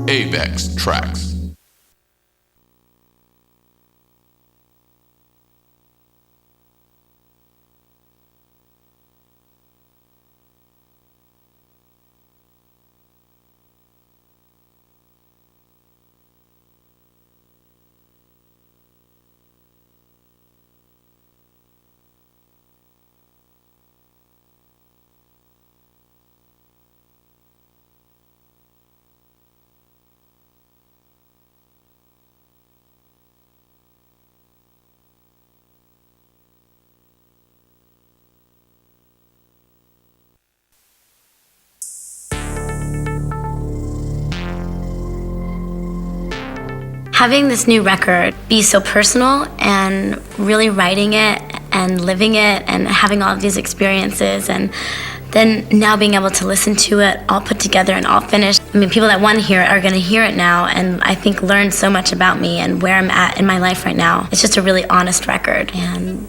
Avex Tracks. Having this new record be so personal and really writing it and living it and having all of these experiences and then now being able to listen to it all put together and all finished. I mean, people that want to hear it are going to hear it now and I think learn so much about me and where I'm at in my life right now. It's just a really honest record and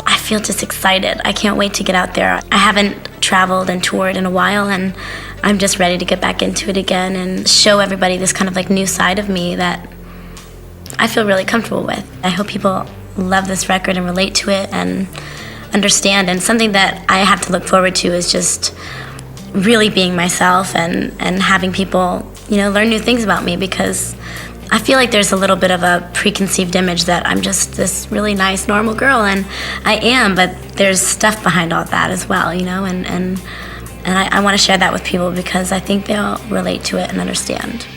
I feel just excited. I can't wait to get out there. I haven't traveled and toured in a while and I'm just ready to get back into it again and show everybody this kind of like new side of me that I feel really comfortable with. I hope people love this record and relate to it and understand. And something that I have to look forward to is just really being myself and having people, learn new things about me because I feel like there's a little bit of a preconceived image that I'm just this really nice, normal girl, and I am, but there's stuff behind all that as well, and I want to share that with people because I think they'll relate to it and understand.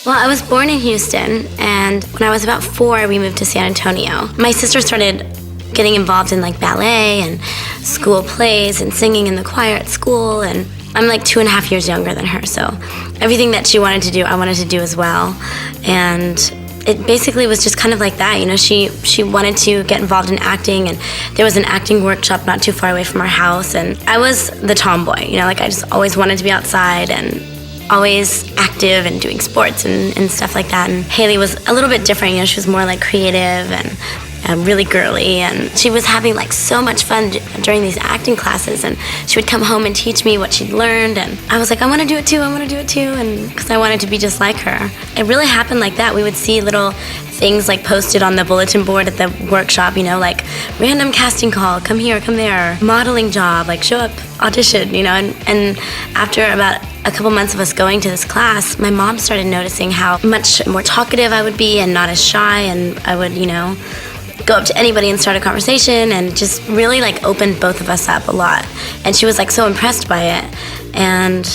Well, I was born in Houston, and when I was about 4, we moved to San Antonio. My sister started getting involved in like ballet and school plays and singing in the choir at school, and I'm like 2.5 years younger than her, so everything that she wanted to do, I wanted to do as well. And it basically was just kind of like that, she wanted to get involved in acting, and there was an acting workshop not too far away from our house, and I was the tomboy, I just always wanted to be outside and always active and doing sports and stuff like that. And Haley was a little bit different, she was more like creative and really girly, and she was having like so much fun during these acting classes, and she would come home and teach me what she'd learned, and I was like, I want to do it too, and because I wanted to be just like her. It really happened like that. We would see little things like posted on the bulletin board at the workshop, like random casting call, come here, come there, modeling job, like show up, audition, and after about a couple months of us going to this class, my mom started noticing how much more talkative I would be and not as shy, and I would, go up to anybody and start a conversation, and just really like opened both of us up a lot. And she was like so impressed by it. And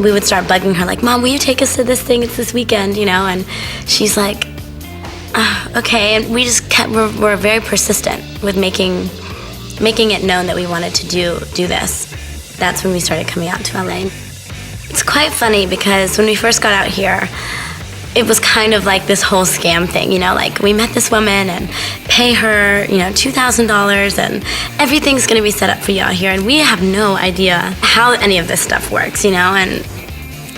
we would start bugging her like, Mom, will you take us to this thing? It's this weekend, you know? And she's like, okay. And we just we're very persistent with making it known that we wanted to do this. That's when we started coming out to LA. It's quite funny because when we first got out here, it was kind of like this whole scam thing, you know, like we met this woman and pay her, you know, $2,000 and everything's going to be set up for you out here. And we have no idea how any of this stuff works, you know, and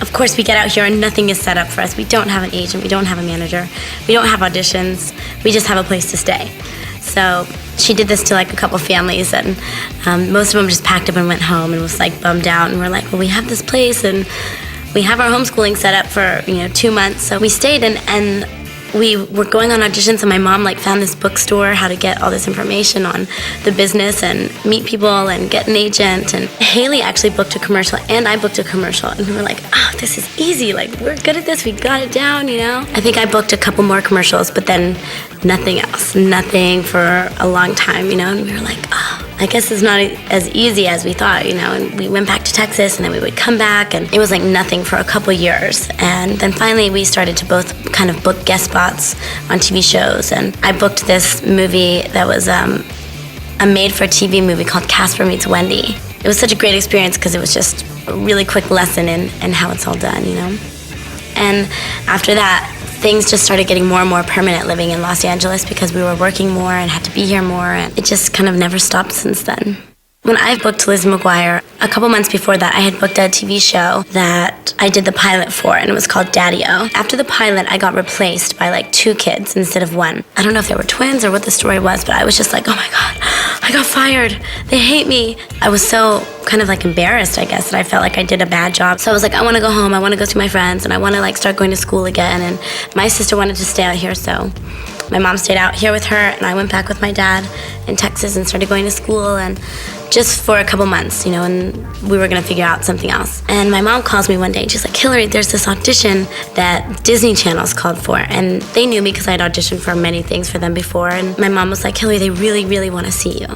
of course we get out here and nothing is set up for us. We don't have an agent, we don't have a manager, we don't have auditions, we just have a place to stay. So she did this to like a couple families, and most of them just packed up and went home and was like bummed out. And we're like, well, we have this place and we have our homeschooling set up for, you know, 2 months. So we stayed and we were going on auditions, and my mom like found this bookstore, how to get all this information on the business and meet people and get an agent. And Haley actually booked a commercial and I booked a commercial, and we were like, oh, this is easy. Like, we're good at this. We got it down, you know? I think I booked a couple more commercials, but then nothing else, nothing for a long time, you know? And we were like, oh, I guess it's not as easy as we thought, you know? And we went back to Texas, and then we would come back, and it was like nothing for a couple years. And then finally we started to both kind of book guest spots on TV shows. And I booked this movie that was a made-for-TV movie called Casper Meets Wendy. It was such a great experience because it was just a really quick lesson in how it's all done, you know? And after that, things just started getting more and more permanent living in Los Angeles because we were working more and had to be here more, and it just kind of never stopped since then. When I booked Lizzie McGuire, a couple months before that, I had booked a TV show that I did the pilot for, and it was called Daddy-O. After the pilot, I got replaced by like 2 kids instead of 1. I don't know if they were twins or what the story was, but I was just like, oh my God, I got fired. They hate me. I was so kind of like embarrassed, I guess, that I felt like I did a bad job. So I was like, I want to go home. I want to go see my friends, and I want to like start going to school again. And my sister wanted to stay out here, so my mom stayed out here with her, and I went back with my dad in Texas and started going to school, and just for a couple months, you know, and we were gonna figure out something else. And my mom calls me one day and she's like, Hilary, there's this audition that Disney Channel's called for. And they knew me because I'd auditioned for many things for them before. And my mom was like, Hilary, they really, really wanna see you.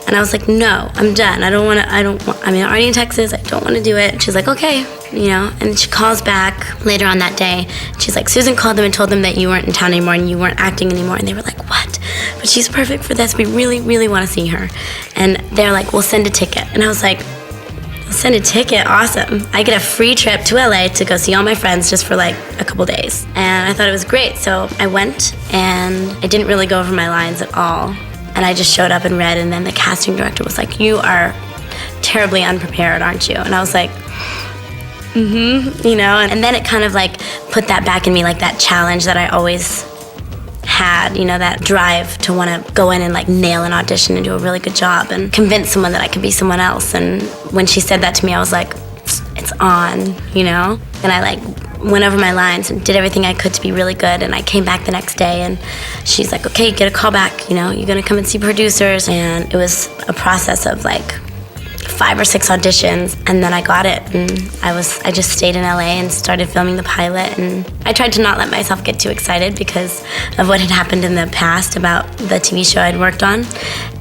And I was like, no, I'm done. I'm already in Texas, I don't wanna do it. She's like, okay, you know, and she calls back later on that day. She's like, Susan called them and told them that you weren't in town anymore and you weren't acting anymore. And they were like, what? But she's perfect for this. We really, really want to see her. And they're like, we'll send a ticket. And I was like, send a ticket? Awesome. I get a free trip to LA to go see all my friends just for like a couple days. And I thought it was great. So I went, and I didn't really go over my lines at all. And I just showed up and read, and then the casting director was like, you are terribly unprepared, aren't you? And I was like, you know, and then it kind of like put that back in me, like that challenge that I always had, you know, that drive to want to go in and like nail an audition and do a really good job and convince someone that I could be someone else. And when she said that to me, I was like, it's on, you know? And I like went over my lines and did everything I could to be really good. And I came back the next day, and she's like, okay, get a call back, you know, you're gonna come and see producers. And it was a process of like 5 or 6 auditions, and then I got it, and I just stayed in LA and started filming the pilot. And I tried to not let myself get too excited because of what had happened in the past about the TV show I'd worked on.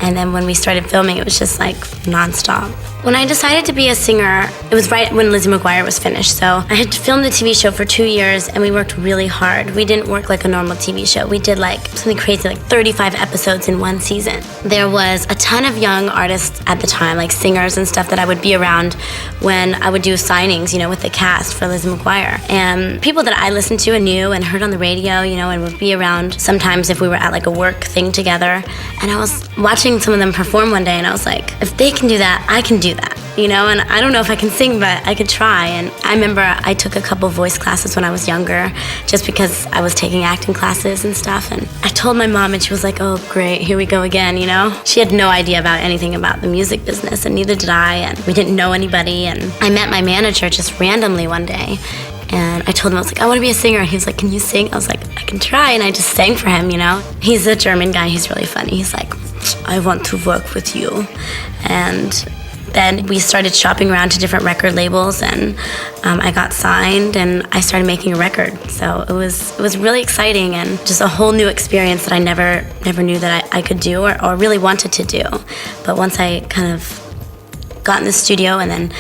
And then when we started filming, it was just like nonstop. When I decided to be a singer, it was right when Lizzie McGuire was finished. So I had filmed the TV show for 2 years, and we worked really hard. We didn't work like a normal TV show. We did like something crazy, like 35 episodes in one season. There was a ton of young artists at the time, like singers and stuff, that I would be around when I would do signings, you know, with the cast for Lizzie McGuire. And people that I listened to and knew and heard on the radio, you know, and would be around sometimes if we were at like a work thing together. And I was watching some of them perform one day, and I was like, if they can do that, I can do that, you know? And I don't know if I can sing, but I could try. And I remember I took a couple voice classes when I was younger, just because I was taking acting classes and stuff. And I told my mom, and she was like, oh, great, here we go again, you know? She had no idea about anything about the music business, and neither did I, and we didn't know anybody. And I met my manager just randomly one day, and I told him, I was like, I want to be a singer. And he was like, can you sing? I was like, I can try. And I just sang for him, you know? He's a German guy. He's really funny. He's like, I want to work with you. And then we started shopping around to different record labels, and I got signed, and I started making a record. So it was really exciting and just a whole new experience that I never knew that I could do or really wanted to do. But once I kind of got in the studio and then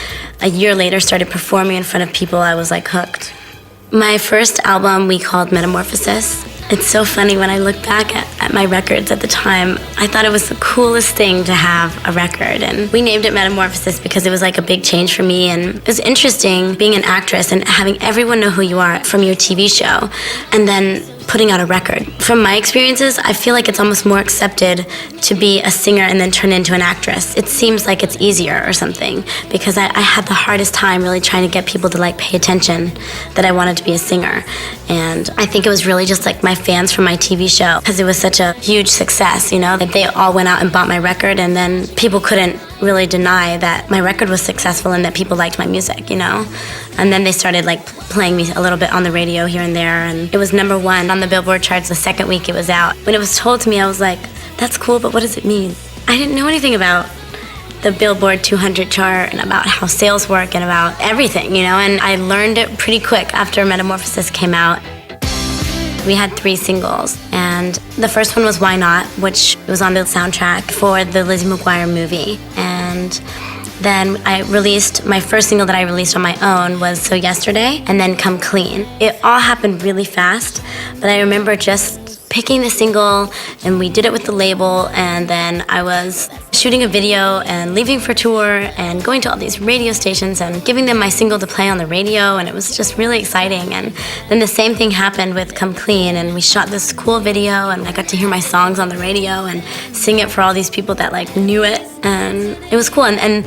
a year later started performing in front of people, I was like hooked. My first album we called Metamorphosis. It's so funny when I look back at my records at the time. I thought it was the coolest thing to have a record, and we named it Metamorphosis because it was like a big change for me, and it was interesting being an actress and having everyone know who you are from your TV show and then putting out a record. From my experiences, I feel like it's almost more accepted to be a singer and then turn into an actress. It seems like it's easier or something because I had the hardest time really trying to get people to like pay attention that I wanted to be a singer. And I think it was really just like my fans from my TV show because it was such a huge success, you know, that they all went out and bought my record, and then people couldn't really deny that my record was successful and that people liked my music, you know. And then they started like playing me a little bit on the radio here and there, and it was #1 on the Billboard charts the second week it was out. When it was told to me, I was like, that's cool, but what does it mean? I didn't know anything about the Billboard 200 chart and about how sales work and about everything, you know, and I learned it pretty quick after Metamorphosis came out. We had 3 singles, and the first one was Why Not, which was on the soundtrack for the Lizzie McGuire movie. And then my first single that I released on my own was So Yesterday, and then Come Clean. It all happened really fast, but I remember just picking the single, and we did it with the label, and then I was shooting a video and leaving for tour and going to all these radio stations and giving them my single to play on the radio, and it was just really exciting. And then the same thing happened with Come Clean, and we shot this cool video, and I got to hear my songs on the radio and sing it for all these people that like knew it, and it was cool. And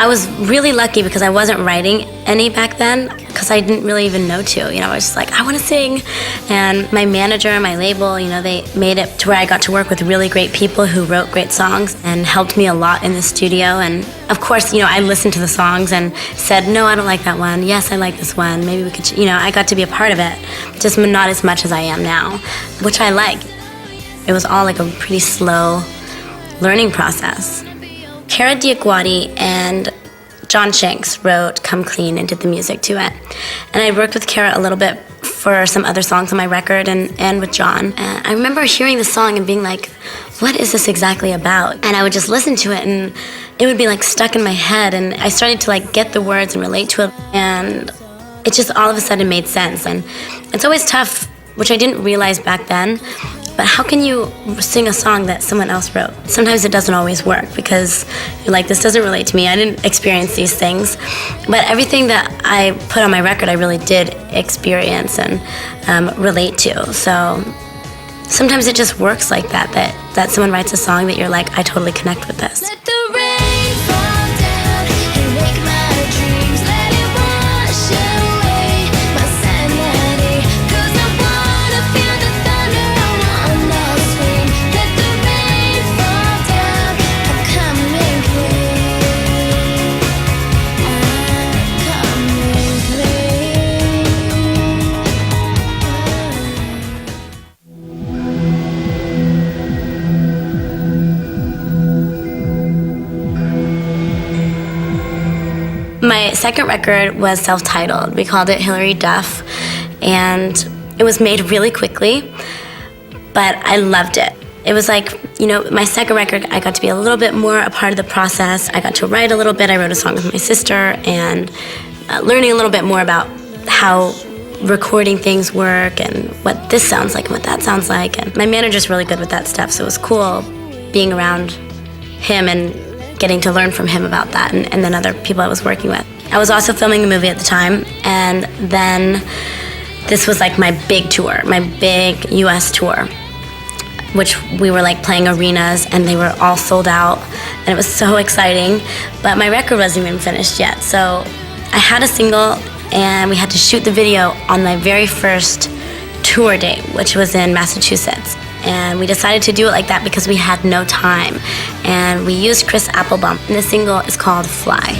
I was really lucky because I wasn't writing any back then because I didn't really even know to. You know, I was just like, I want to sing. And my manager and my label, you know, they made it to where I got to work with really great people who wrote great songs and helped me a lot in the studio. And of course, you know, I listened to the songs and said, no, I don't like that one. Yes, I like this one. Maybe we could, you know, I got to be a part of it, just not as much as I am now, which I like. It was all like a pretty slow learning process. Kara Diaguati and John Shanks wrote Come Clean and did the music to it. And I worked with Kara a little bit for some other songs on my record and with John. And I remember hearing the song and being like, what is this exactly about? And I would just listen to it and it would be like stuck in my head, and I started to like get the words and relate to it, and it just all of a sudden made sense. And it's always tough, which I didn't realize back then, but how can you sing a song that someone else wrote? Sometimes it doesn't always work because you're like, this doesn't relate to me. I didn't experience these things. But everything that I put on my record, I really did experience and relate to. So sometimes it just works like that someone writes a song that you're like, I totally connect with this. Let the rain fall down and wake my dreams. Let it wash away my sanity. 'Cause I wanna feel the thunder, I wanna scream. Let the rain fall down, I'm coming clean. I'm coming clean. My second record was self-titled. We called it Hilary, Duff, and it was made really quickly, but I loved it. It was like, you know, my second record, I got to be a little bit more a part of the process. I got to write a little bit. I wrote a song with my sister, and learning a little bit more about how recording things work and what this sounds like and what that sounds like. And my manager's really good with that stuff, so it was cool being around him and getting to learn from him about that, and then other people I was working with. I was also filming a movie at the time, and then this was like my big tour, my big US tour, which we were like playing arenas and they were all sold out, and it was so exciting, but my record wasn't even finished yet. So I had a single and we had to shoot the video on my very first tour date, which was in Massachusetts. And we decided to do it like that because we had no time. And we used Chris Applebaum, and the single is called Fly.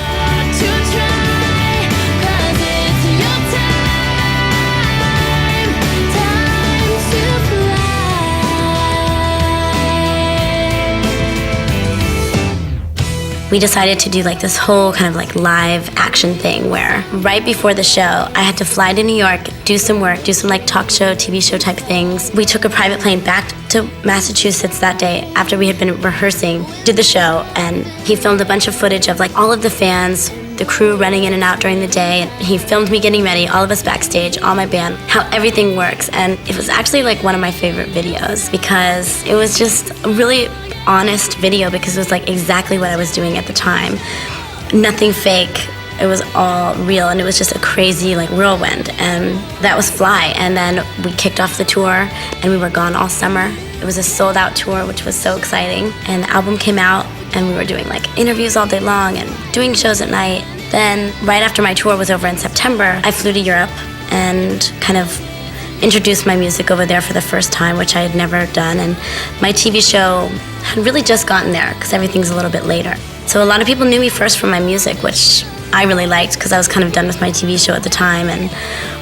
we decided to do like this whole kind of like live action thing where right before the show, I had to fly to New York, do some work, do some like talk show, TV show type things. We took a private plane back to Massachusetts that day after we had been rehearsing, did the show, and he filmed a bunch of footage of like all of the fans, the crew running in and out during the day. And he filmed me getting ready, all of us backstage, all my band, how everything works. And it was actually like one of my favorite videos because it was just a really honest video because it was like exactly what I was doing at the time. Nothing fake. It was all real, and it was just a crazy like whirlwind, and that was Fly. And then we kicked off the tour, and we were gone all summer. It was a sold-out tour, which was so exciting. And the album came out, and we were doing like interviews all day long and doing shows at night. Then right after my tour was over in September, I flew to Europe and kind of introduced my music over there for the first time, which I had never done. And my TV show had really just gotten there because everything's a little bit later. So a lot of people knew me first from my music, which I really liked because I was kind of done with my TV show at the time and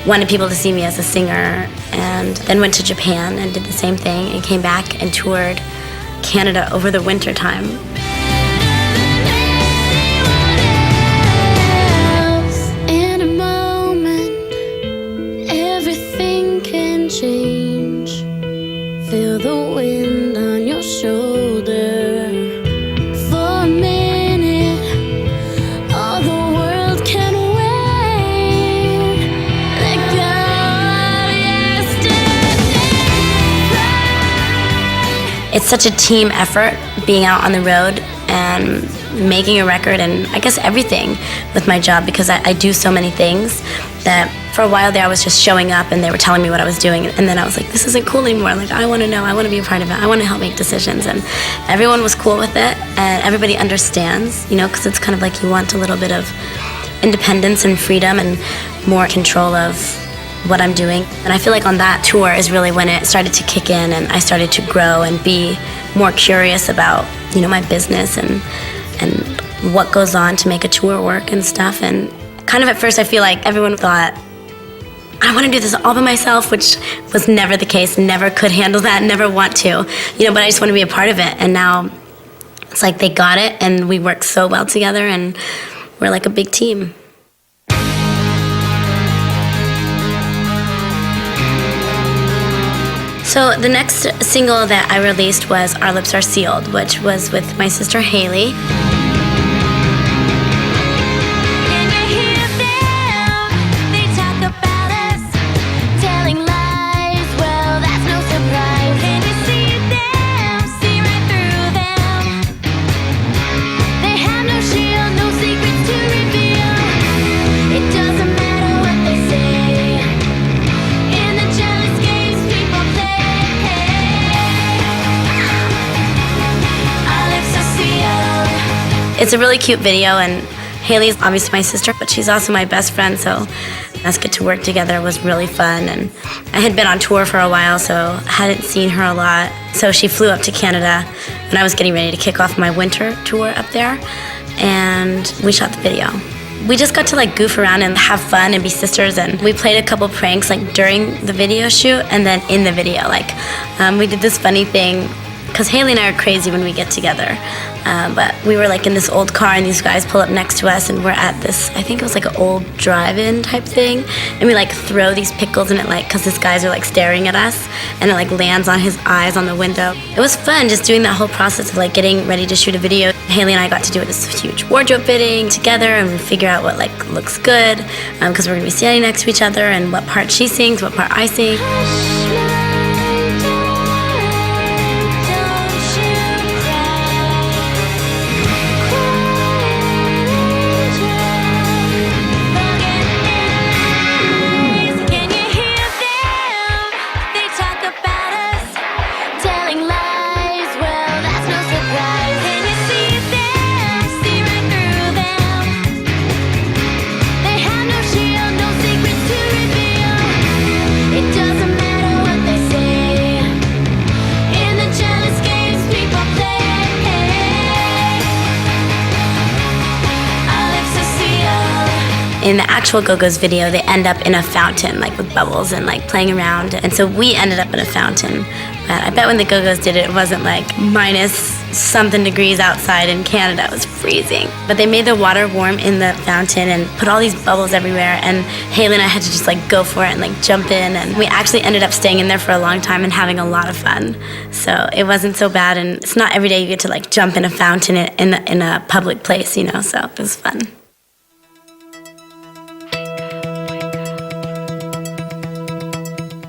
wanted people to see me as a singer. And then went to Japan and did the same thing and came back and toured Canada over the winter time. In a moment, everything can change. Feel the wind on your shoulder. For a minute, all the world can wait. Let go of yesterday. It's such a team effort being out on the road and making a record and I guess everything with my job because I do so many things that for a while there I was just showing up and they were telling me what I was doing, and then I was like, this isn't cool anymore. Like, I want to know, I want to be a part of it, I want to help make decisions. And everyone was cool with it and everybody understands, you know, because it's kind of like you want a little bit of independence and freedom and more control of what I'm doing. And I feel like on that tour is really when it started to kick in and I started to grow and be more curious about, you know, my business and what goes on to make a tour work and stuff. And kind of at first I feel like everyone thought I want to do this all by myself, which was never the case, never could handle that, never want to, you know, but I just want to be a part of it. And now it's like they got it and we work so well together and we're like a big team. So the next single that I released was Our Lips Are Sealed, which was with my sister Haley. It's a really cute video, and Haley's obviously my sister, but she's also my best friend, so us get to work together was really fun. And I had been on tour for a while, so hadn't seen her a lot. So she flew up to Canada when I was getting ready to kick off my winter tour up there, and we shot the video. We just got to like goof around and have fun and be sisters, and we played a couple pranks like during the video shoot and then in the video. Like we did this funny thing, because Haley and I are crazy when we get together. But we were like in this old car and these guys pull up next to us and we're at this, I think it was like an old drive-in type thing. And we like throw these pickles in it, like, because these guys are like staring at us, and it like lands on his eyes on the window. It was fun just doing that whole process of like getting ready to shoot a video. Haley and I got to do this huge wardrobe fitting together and we figure out what like looks good, because we're gonna be standing next to each other, and what part she sings, what part I sing. In the actual Go-Go's video, they end up in a fountain, like with bubbles and like playing around. And so we ended up in a fountain. But I bet when the Go-Go's did it, it wasn't like minus something degrees outside in Canada. It was freezing. But they made the water warm in the fountain and put all these bubbles everywhere, and Haley and I had to just like go for it and like jump in, and we actually ended up staying in there for a long time and having a lot of fun. So it wasn't so bad, and it's not every day you get to like jump in a fountain in a public place, you know, so it was fun.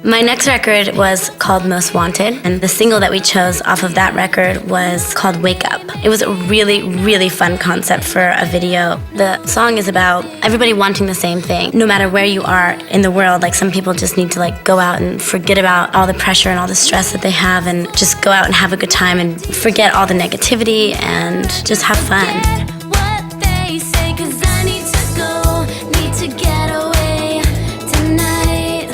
My next record was called Most Wanted, and the single that we chose off of that record was called Wake Up. It was a really, really fun concept for a video. The song is about everybody wanting the same thing. No matter where you are in the world, like some people just need to like go out and forget about all the pressure and all the stress that they have and just go out and have a good time and forget all the negativity and just have fun. What they say, 'cause I need to go, need to get away tonight.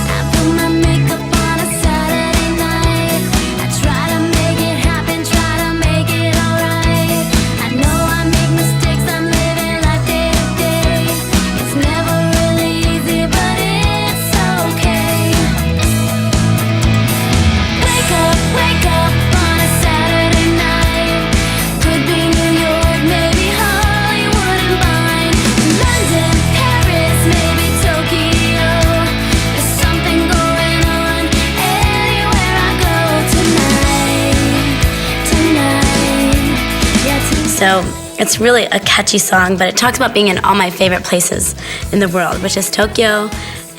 I put my makeup on a Saturday night. I try to make it happen, try to make it alright. I know I make mistakes, I'm living life day to day. It's never really easy, but it's okay. Wake up on a Saturday night. Could be New York, maybe Hollywood and Vine. London, Paris, maybe Tokyo. There's something going on anywhere I go tonight. Yeah, tonight. So it's really a catchy song, but it talks about being in all my favorite places in the world, which is Tokyo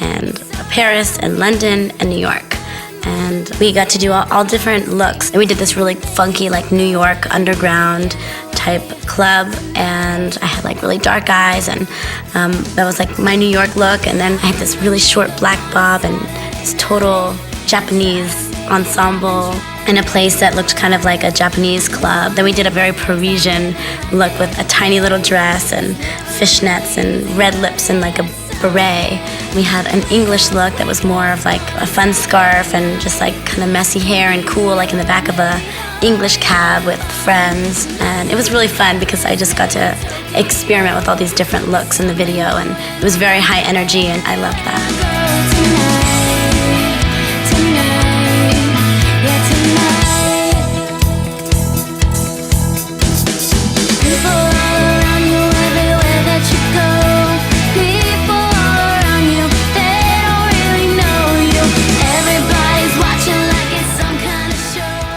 and Paris and London and New York. And we got to do all different looks. And we did this really funky, like New York underground type club. And I had like really dark eyes, and that was like my New York look. And then I had this really short black bob and this total Japanese ensemble in a place that looked kind of like a Japanese club. Then we did a very Parisian look with a tiny little dress and fishnets and red lips and like a beret. We had an English look that was more of like a fun scarf and just like kind of messy hair and cool, like in the back of a English cab with friends. And it was really fun because I just got to experiment with all these different looks in the video, and it was very high energy, and I loved that.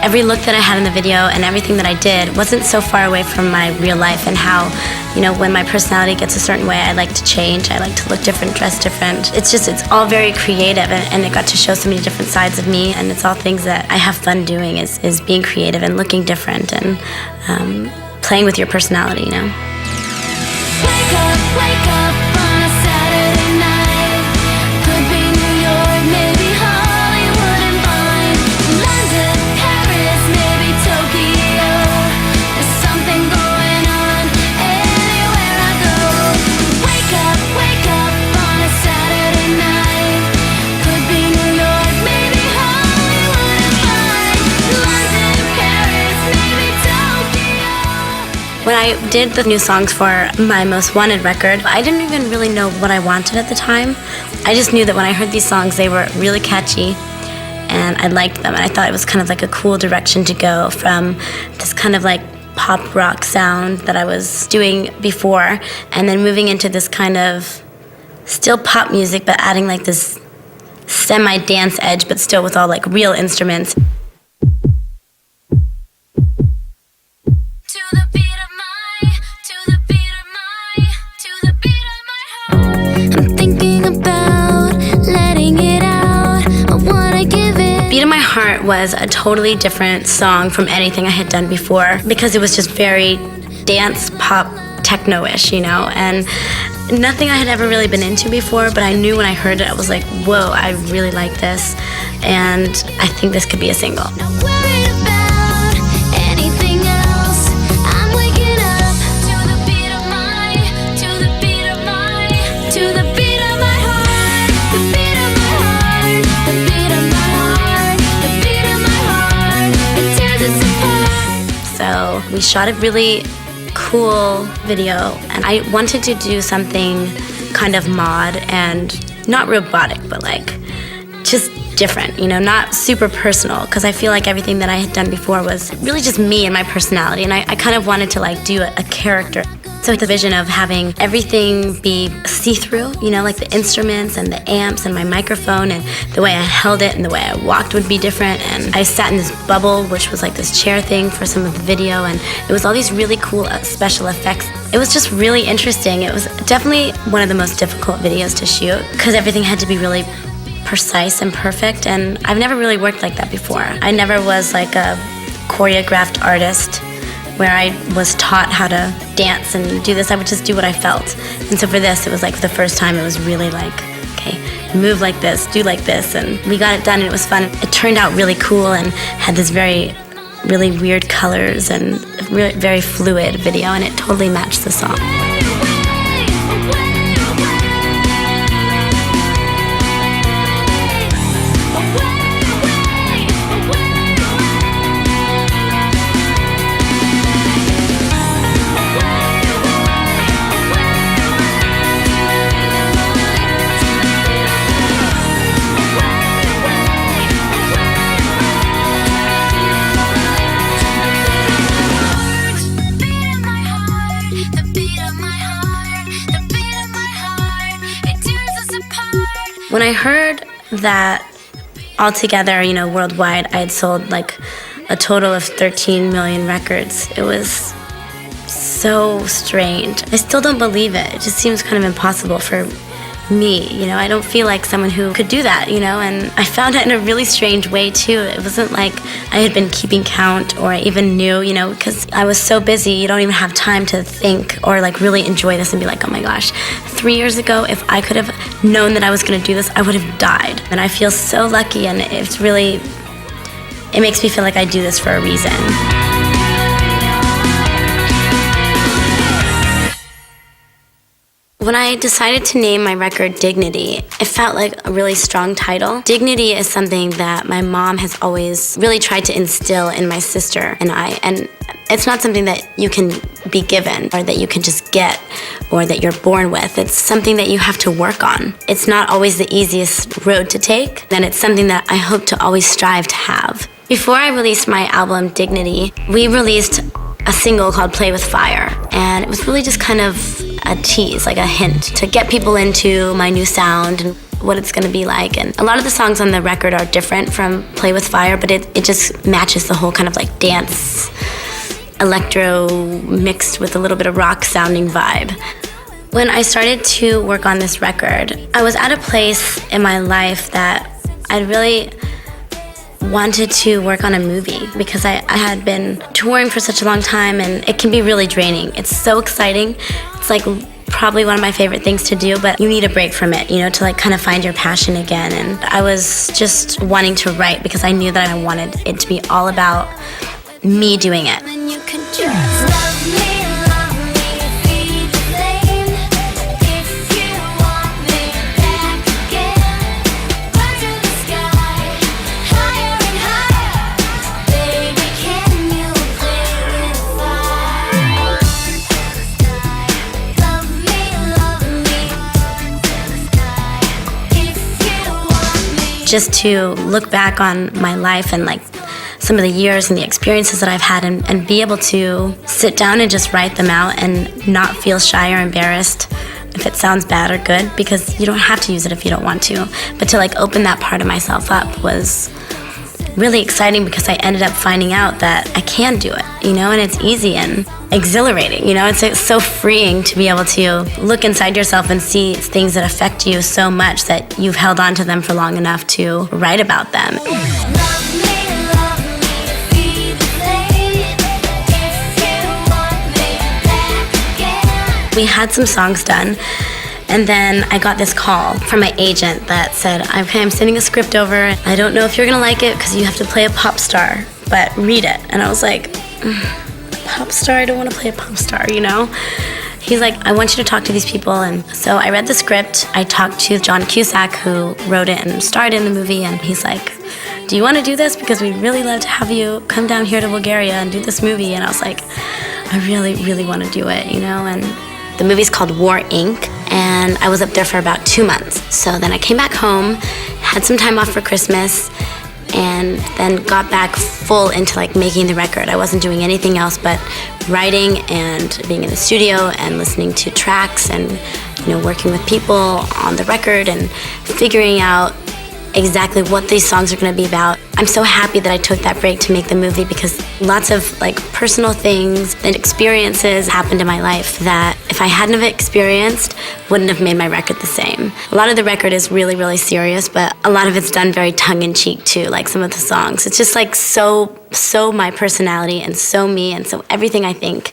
Every look that I had in the video and everything that I did wasn't so far away from my real life, and how, you know, when my personality gets a certain way, I like to change. I like to look different, dress different. It's all very creative, and it got to show so many different sides of me, and it's all things that I have fun doing is being creative and looking different and playing with your personality, you know? Wake up on a Saturday night. Could be New York, maybe Hollywood and Vine. London, Paris, maybe Tokyo. There's something going on anywhere I go. Wake up on a Saturday night. Could be New York, maybe Hollywood and Vine. London, Paris, maybe Tokyo. When I did the new songs for my Most Wanted record, I didn't even really know what I wanted at the time. I just knew that when I heard these songs, they were really catchy, and I liked them, and I thought it was kind of like a cool direction to go from this kind of like pop rock sound that I was doing before, and then moving into this kind of still pop music, but adding like this semi-dance edge, but still with all like real instruments. Beat of My Heart was a totally different song from anything I had done before, because it was just very dance, pop, techno-ish, you know, and nothing I had ever really been into before, but I knew when I heard it, I was like, whoa, I really like this, and I think this could be a single. So we shot a really cool video, and I wanted to do something kind of mod and not robotic, but like just different, not super personal, because I feel like everything that I had done before was really just me and my personality, and I kind of wanted to like do a character. So the vision of having everything be see-through, like the instruments and the amps and my microphone, and the way I held it and the way I walked would be different. And I sat in this bubble, which was like this chair thing for some of the video, and it was all these really cool special effects. It was just really interesting. It was definitely one of the most difficult videos to shoot, because everything had to be really precise and perfect, and I've never really worked like that before. I never was like a choreographed artist where I was taught how to dance and do this. I would just do what I felt. And so for this, it was like for the first time, it was really like, okay, move like this, do like this, and we got it done, and it was fun. It turned out really cool and had this really weird colors and very fluid video, and it totally matched the song. When I heard that altogether, worldwide, I had sold like a total of 13 million records, it was so strange. I still don't believe it. It just seems kind of impossible for me. I don't feel like someone who could do that, and I found it in a really strange way too. It wasn't like I had been keeping count or I even knew, because I was so busy, you don't even have time to think or like really enjoy this and be like, oh my gosh, 3 years ago, if I could have known that I was going to do this, I would have died. And I feel so lucky, and it makes me feel like I do this for a reason. When I decided to name my record Dignity, it felt like a really strong title. Dignity is something that my mom has always really tried to instill in my sister and I, and it's not something that you can be given or that you can just get or that you're born with. It's something that you have to work on. It's not always the easiest road to take, and it's something that I hope to always strive to have. Before I released my album Dignity, we released a single called Play With Fire, and it was really just kind of a tease, like a hint to get people into my new sound and what it's going to be like. And a lot of the songs on the record are different from Play With Fire, but it just matches the whole kind of like dance, electro mixed with a little bit of rock sounding vibe. When I started to work on this record, I was at a place in my life that I really wanted to work on a movie, because I had been touring for such a long time, and it can be really draining. It's so exciting. It's like probably one of my favorite things to do, but you need a break from it, to like kind of find your passion again. And I was just wanting to write because I knew that I wanted it to be all about me doing it. Then you could just love me, feed the flame. If you want me back again, burn to the sky, higher and higher. Baby, can you play with fire? Love me, burn to the sky. If you want me. Just to look back on my life and like some of the years and the experiences that I've had, and be able to sit down and just write them out and not feel shy or embarrassed if it sounds bad or good, because you don't have to use it if you don't want to. But to like open that part of myself up was really exciting, because I ended up finding out that I can do it, and it's easy and exhilarating, it's so freeing to be able to look inside yourself and see things that affect you so much that you've held on to them for long enough to write about them. We had some songs done, and then I got this call from my agent that said, okay, I'm sending a script over. I don't know if you're gonna like it because you have to play a pop star, but read it. And I was like, pop star? I don't want to play a pop star, He's like, I want you to talk to these people. And so I read the script. I talked to John Cusack, who wrote it and starred in the movie, and he's like, do you want to do this? Because we'd really love to have you come down here to Bulgaria and do this movie. And I was like, I really, really want to do it, And the movie's called War Inc., and I was up there for about 2 months. So then I came back home, had some time off for Christmas, and then got back full into like making the record. I wasn't doing anything else but writing and being in the studio and listening to tracks and working with people on the record and figuring out exactly what these songs are going to be about. I'm so happy that I took that break to make the movie, because lots of like personal things and experiences happened in my life that if I hadn't have experienced, wouldn't have made my record the same. A lot of the record is really, really serious, but a lot of it's done very tongue-in-cheek too, like some of the songs. It's just like so my personality and so me and so everything I think.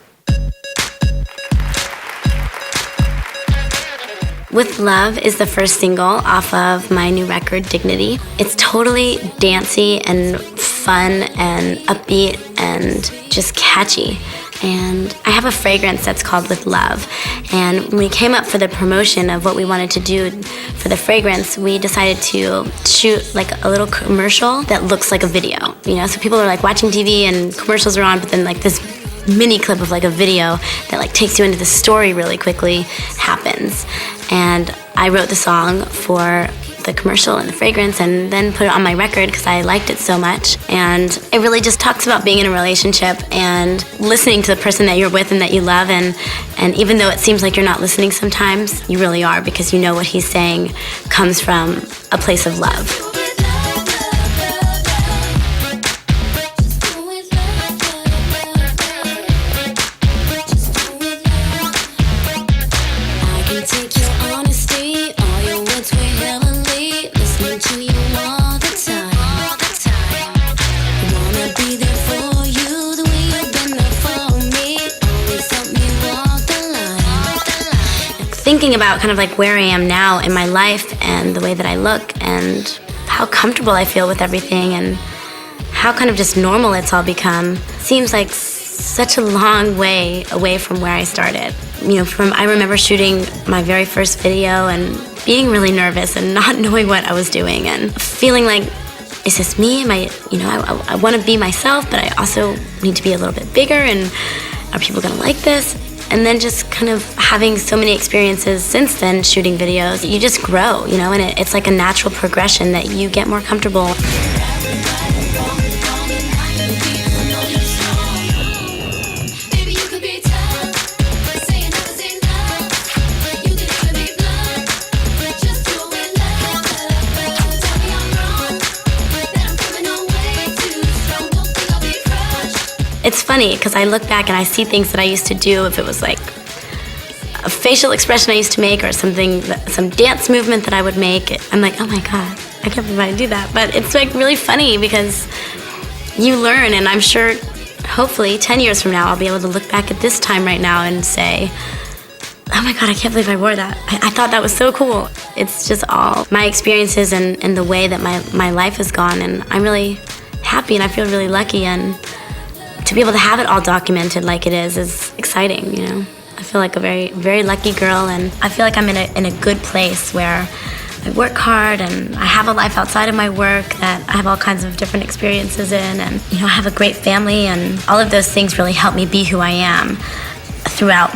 With Love is the first single off of my new record, Dignity. It's totally dancey and fun and upbeat and just catchy. And I have a fragrance that's called With Love. And when we came up for the promotion of what we wanted to do for the fragrance, we decided to shoot like a little commercial that looks like a video. So people are like watching TV and commercials are on, but then like this mini clip of like a video that like takes you into the story really quickly happens. And I wrote the song for the commercial and the fragrance and then put it on my record because I liked it so much. And it really just talks about being in a relationship and listening to the person that you're with and that you love. And even though it seems like you're not listening sometimes, you really are, because you know what he's saying comes from a place of love. Thinking about kind of like where I am now in my life and the way that I look and how comfortable I feel with everything and how kind of just normal it's all become seems like such a long way away from where I started. I remember shooting my very first video and being really nervous and not knowing what I was doing and feeling like, is this me? I want to be myself, but I also need to be a little bit bigger, and are people gonna like this? And then just kind of having so many experiences since then, shooting videos, you just grow, and it's like a natural progression that you get more comfortable. It's funny because I look back and I see things that I used to do, if it was like a facial expression I used to make or something, some dance movement that I would make. I'm like, oh my God, I can't believe I do that. But it's like really funny because you learn, and I'm sure hopefully 10 years from now I'll be able to look back at this time right now and say, oh my God, I can't believe I wore that. I thought that was so cool. It's just all my experiences and the way that my life has gone, and I'm really happy and I feel really lucky, and to be able to have it all documented like it is exciting, I feel like a very, very lucky girl, and I feel like I'm in a good place where I work hard and I have a life outside of my work that I have all kinds of different experiences in, and I have a great family, and all of those things really help me be who I am throughout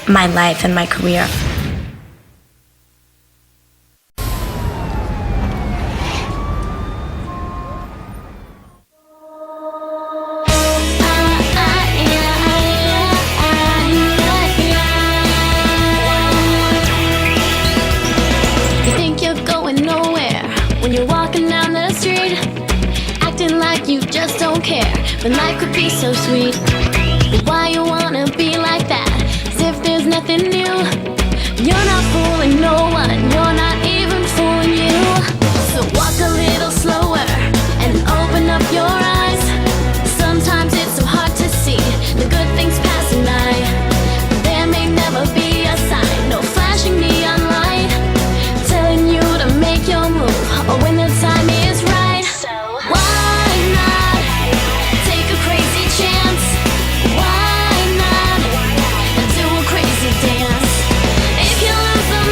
my life and my career. Just don't care, but life could be so sweet. Why you wanna be like that? As if there's nothing new. You're not fooling no one, you're not even fooling you. So walk a little slower and open up your eyes. Sometimes it's so hard to see the good things passing by. There may never be a sign, no flashing neon light telling you to make your move or when the time is right. So why dance. If you lose the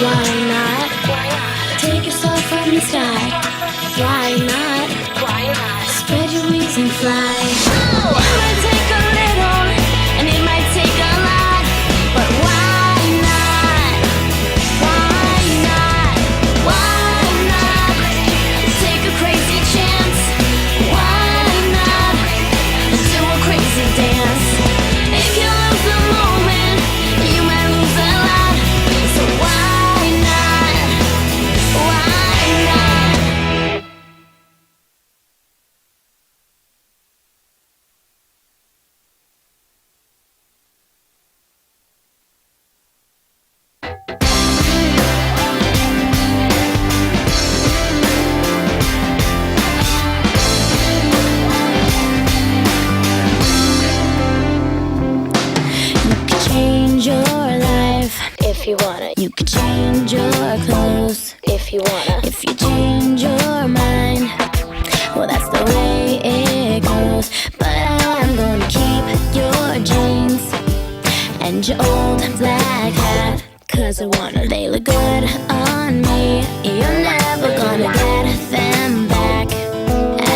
Why not? Take your soul from the sky. Why not? Spread your wings and fly. It might take a little, and it might take a lot, but why not? Why not? Why not? Take a crazy chance. Why not? Do a crazy dance. If you lose the moment, you might lose a lot. So why not? Why not? Change your life if you wanna. You could change your clothes if you wanna. If you change your mind, well, that's the way it goes. But I'm gonna keep your jeans and your old black hat, 'cause I wanna. They look good on me. You're never gonna get them back.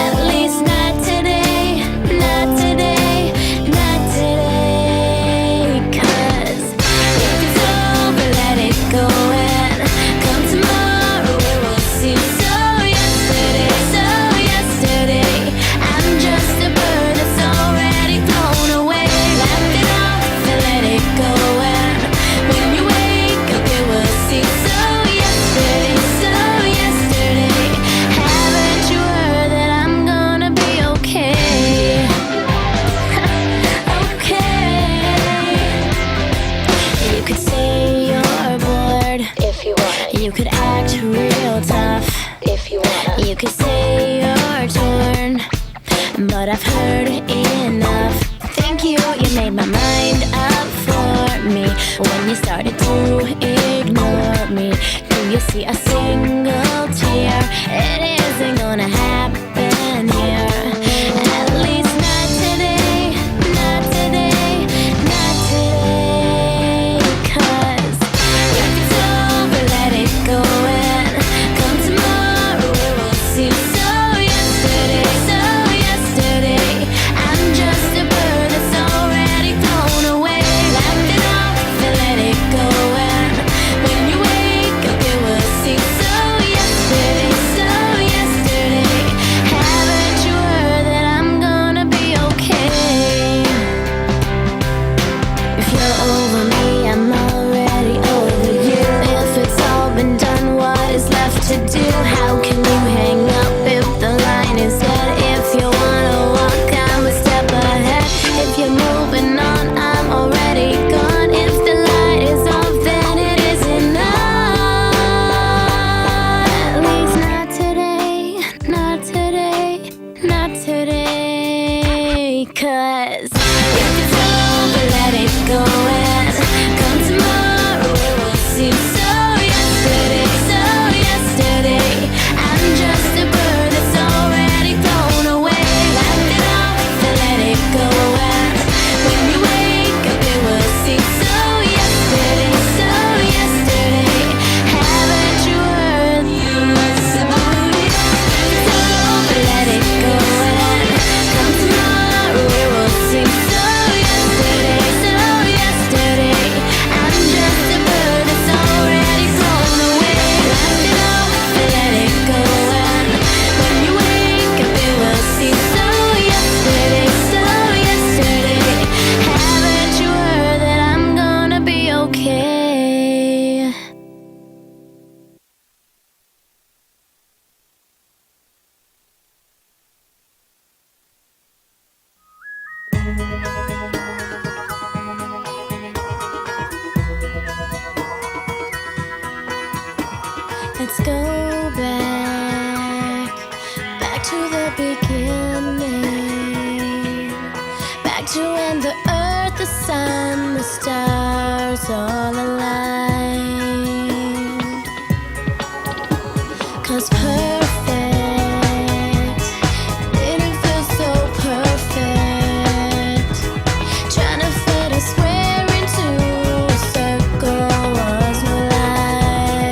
At least not today. Not today. Not today. 'Cause if it's over, let it go. And come tomorrow, it will seem so yesterday. So yesterday. I'm just a bird that's already flown away. Laugh it off and let it go. And when you wake up, it will seem so yesterday. So yesterday. Haven't you heard that I'm gonna be okay? Okay. You could say you're bored if you want. You could act real tough if you want. You could say you're torn, but I've heard enough. Thank you, you made my mind up for me. When you started to ignore me, do you see a single tear? It isn't gonna happen here. At least not today. Not today. Not today. 'Cause if it's over, let it go. And come tomorrow, it will seem so yesterday. So yesterday. I'm just a bird that's already flown away. Laugh it off and let it go. And when you wake up, it will seem so yesterday. So yesterday. Haven't you heard that I'm gonna be okay? If you're over me, I'm already over you. If it's all been done, what is left to do? How can you hang up if the line is dead? If you wanna walk, I'm a step ahead. If you're moving on, I'm already gone. If the light is off, then it isn't on. At least not today. Not today. Not today. 'Cause if it's over, let it go. And come tomorrow, it will seem so yesterday. So yesterday. I'm just a bird that's already flown away. Laugh it off and let it go. And when you wake up, it will seem so yesterday. So yesterday. Haven't you heard? It's over, let it go. And come tomorrow, it will seem so yesterday. So yesterday. I'm just a bird that's already flown away. Laugh it off and let it go. And when you wake up, it will seem so yesterday. So yesterday. Haven't you heard that I'm gonna be okay? Let's go back, back to the beginning, back to when the earth, the sun, the stars all aligned. 'Cause perfect didn't feel so perfect. Trying to fit a square into a circle was no lie.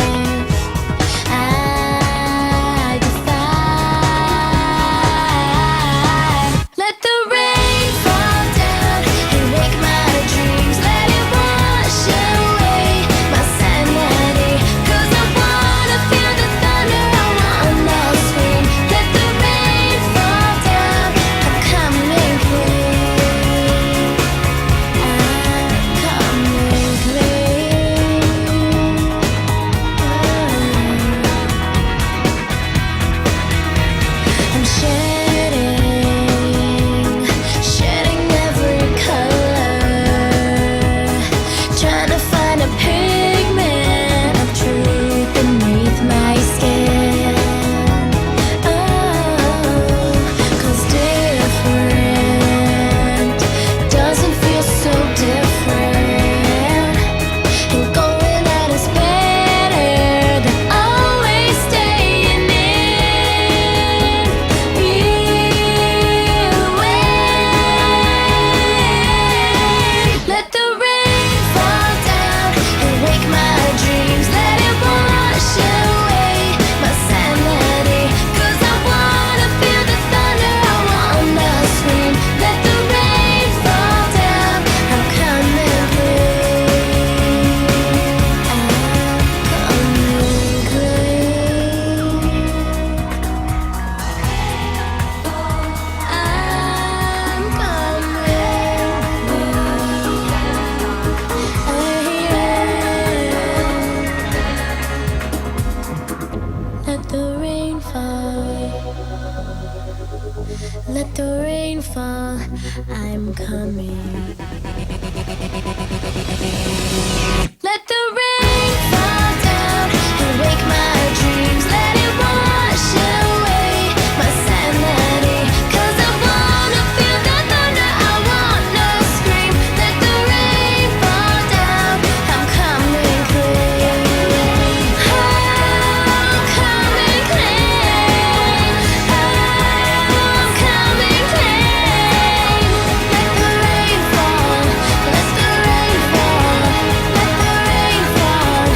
Let the rain fall, I'm coming. Let the rain fall down and wake my dreams. Let it wash away my sanity. 'Cause I wanna feel the thunder, I want no scream. Let the rain fall down, I'm coming clean. I'm coming clean. I'm coming clean. Let the rain fall, let the rain fall, let the rain fall.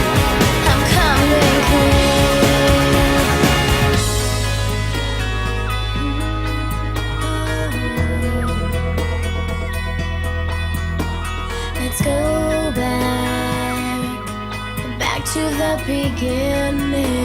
I'm coming clean. Let's go back to the beginning.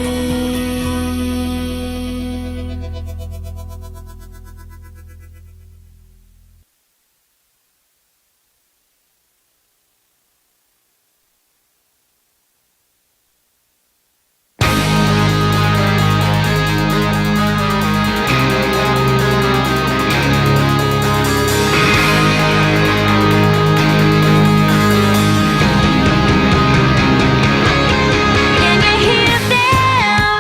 Can you hear them?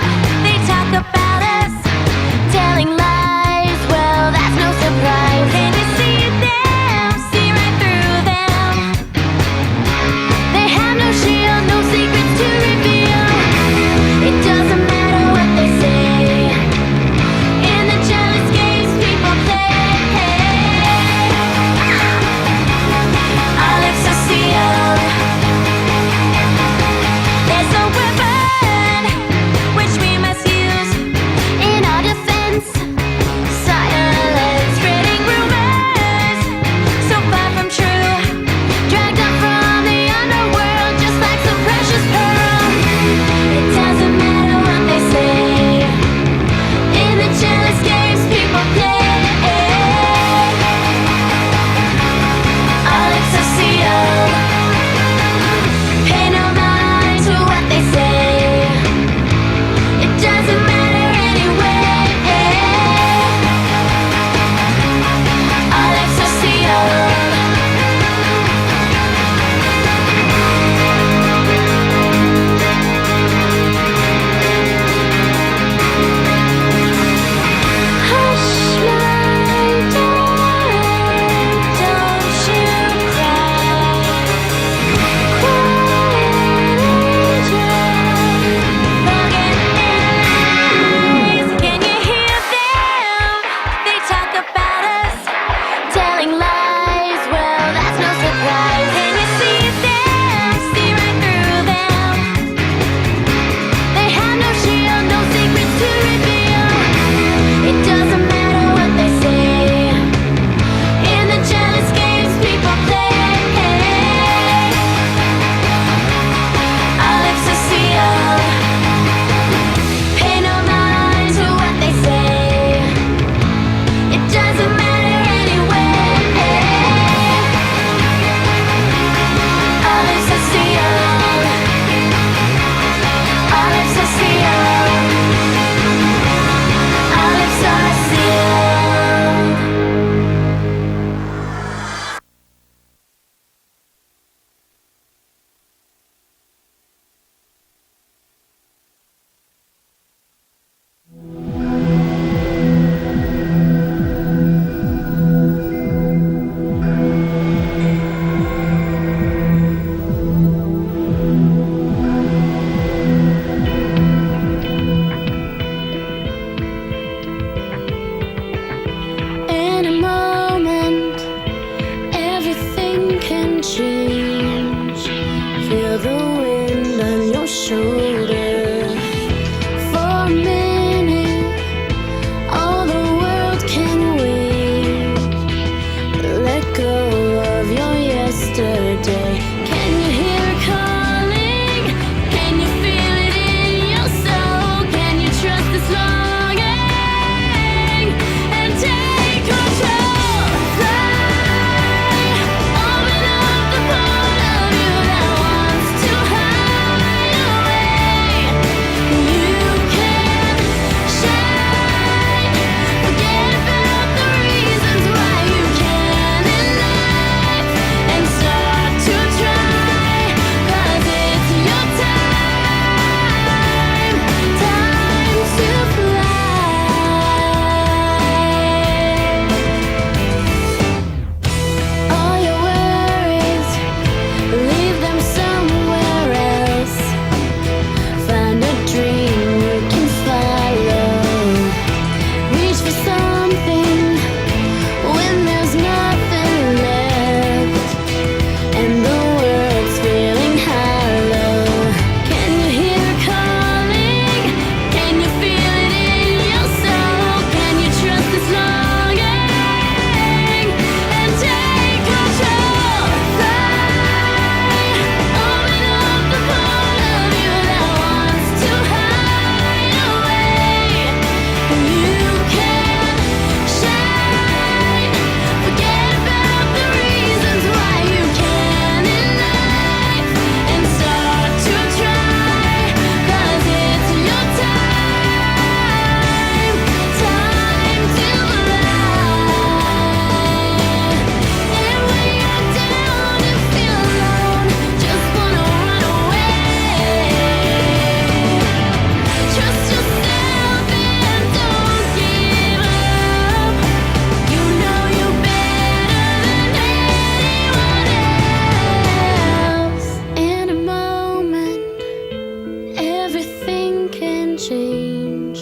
nothing can change.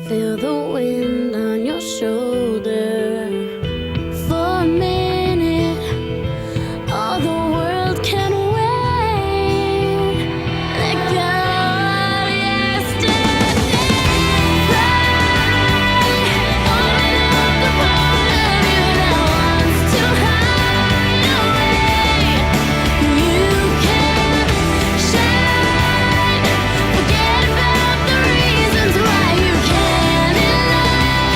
Feel the wind on your shoulder. For a minute, all the world can wait. Let go of yesterday. Pray, open up the part of you that wants to hide away. You can shine. Forget about the reasons why you can't in love.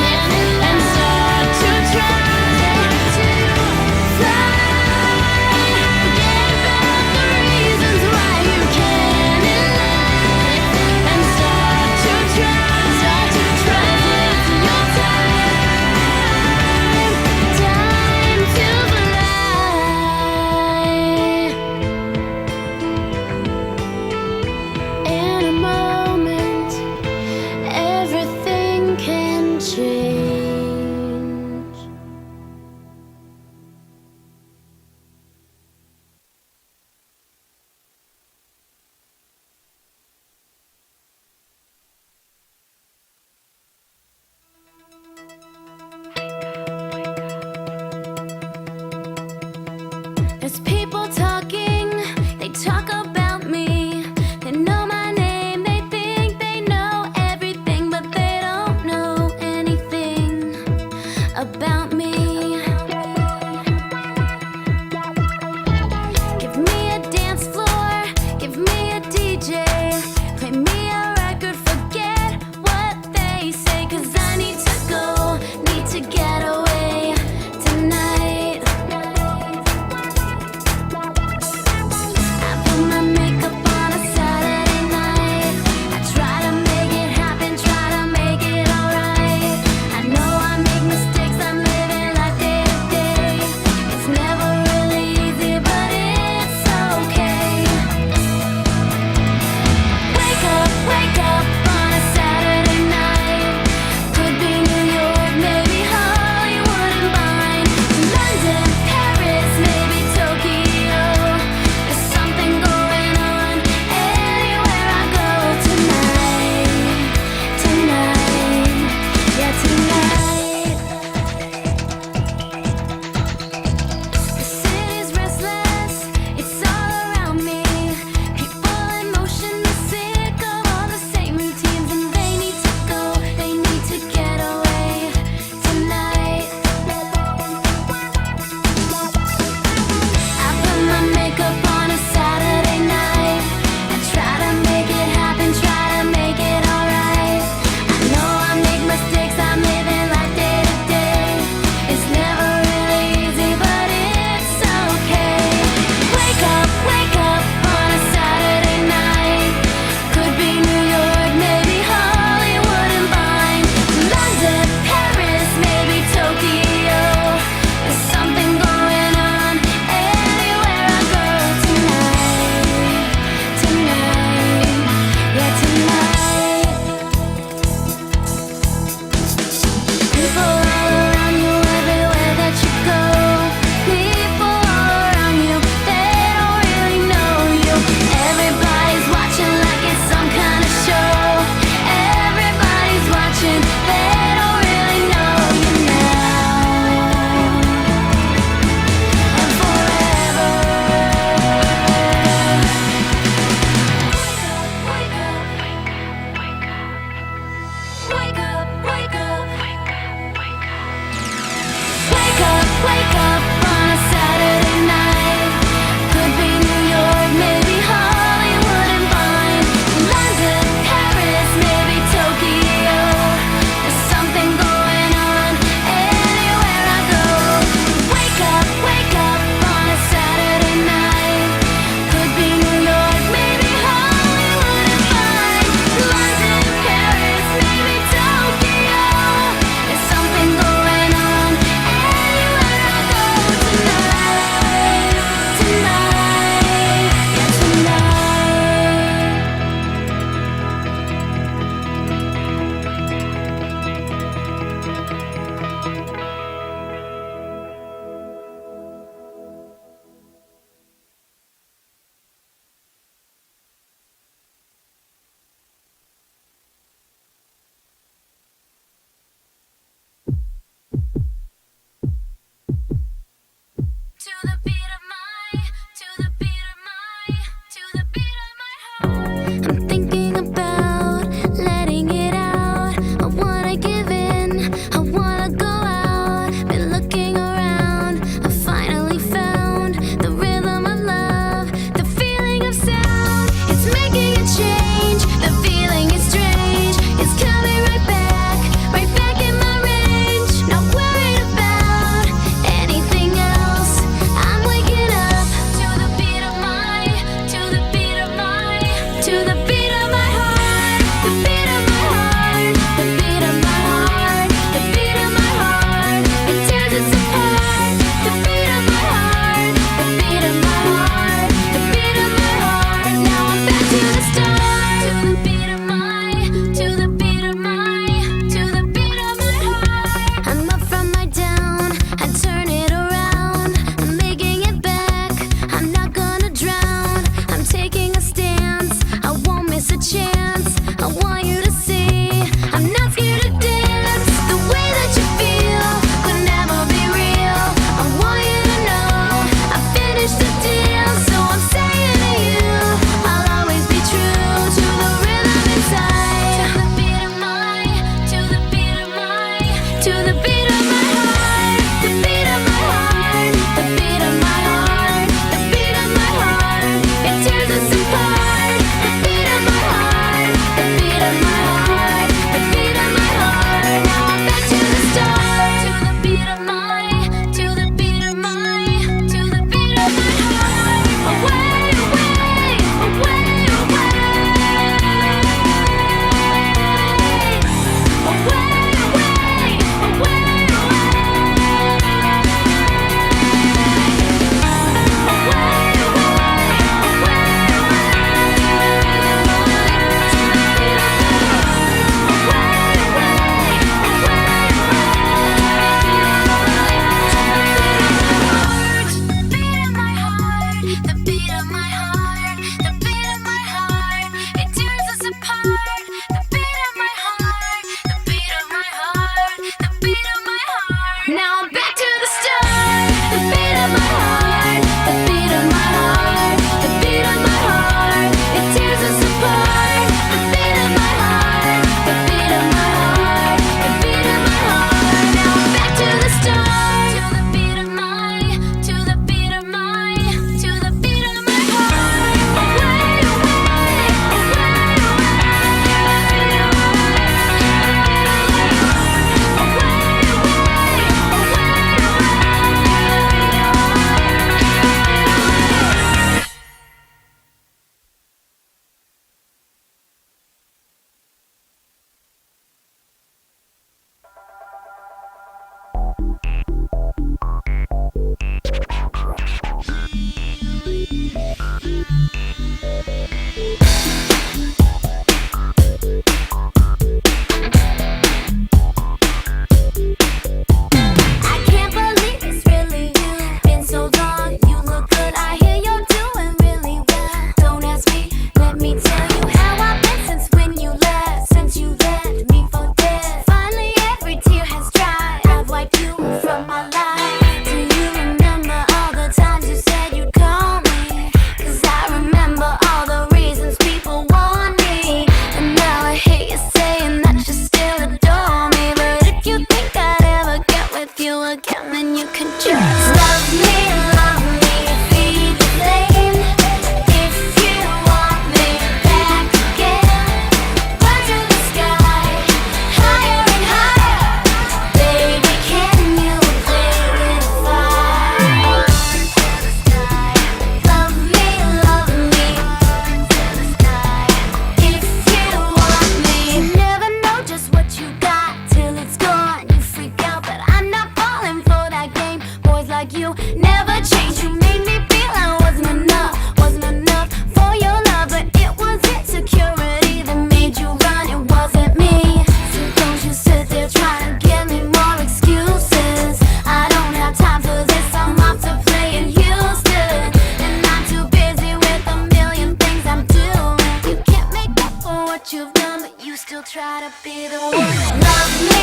what you've done, but you still try to be the one. Love me,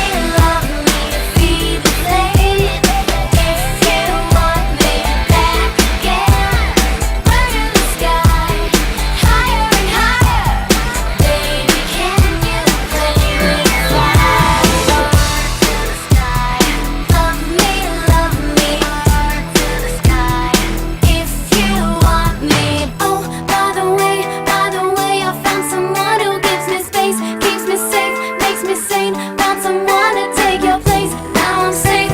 feed the flame. If you want me back again, burn in the sky, higher and higher. Baby, can you let me fly? Soar to the sky. Love me, soar to the sky. If you want me. Oh, by the way, I found someone who gives me space, keeps me safe, makes me sane. Found someone to take your place. Now I'm safe.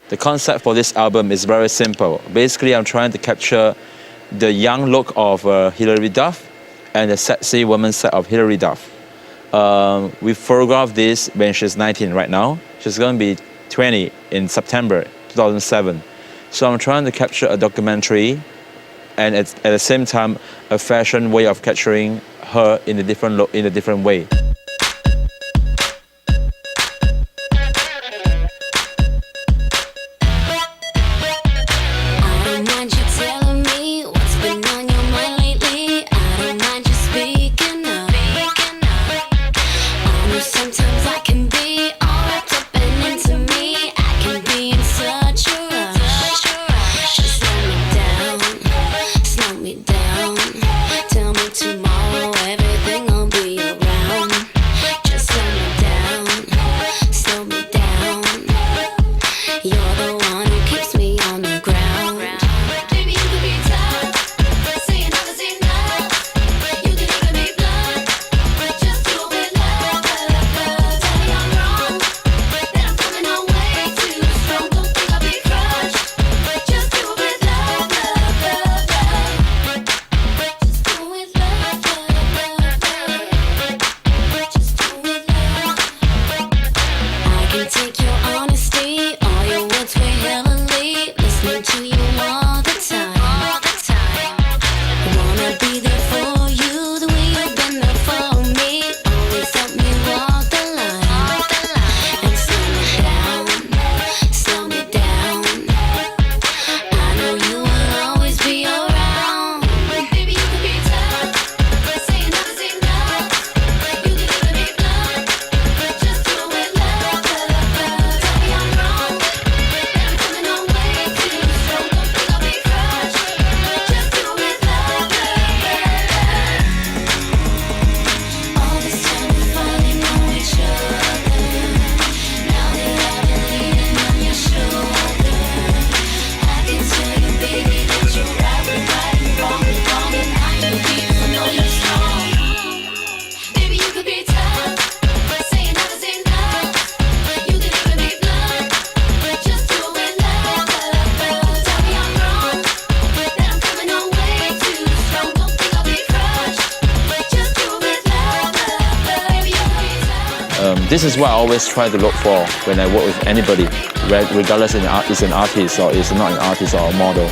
The concept for this album is very simple. Basically, I'm trying to capture the young look of Hilary Duff and the sexy woman side of Hilary Duff. We photographed this when she's 19 right now. She's going to be 20 in September 2007. So I'm trying to capture a documentary and at the same time a fashion way of capturing her in a different look, in a different way. This is what I always try to look for when I work with anybody, regardless it's an artist or it's not an artist or a model.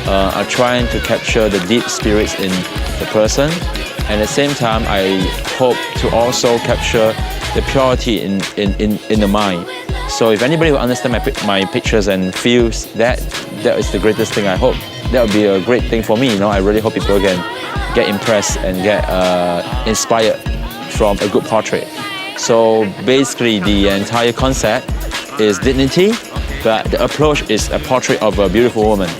I'm trying to capture the deep spirits in the person, and at the same time, I hope to also capture the purity in the mind. So if anybody will understand my pictures and feels that is the greatest thing, I hope that would be a great thing for me. I really hope people can get impressed and get inspired from a good portrait. So basically the entire concept is dignity, but the approach is a portrait of a beautiful woman.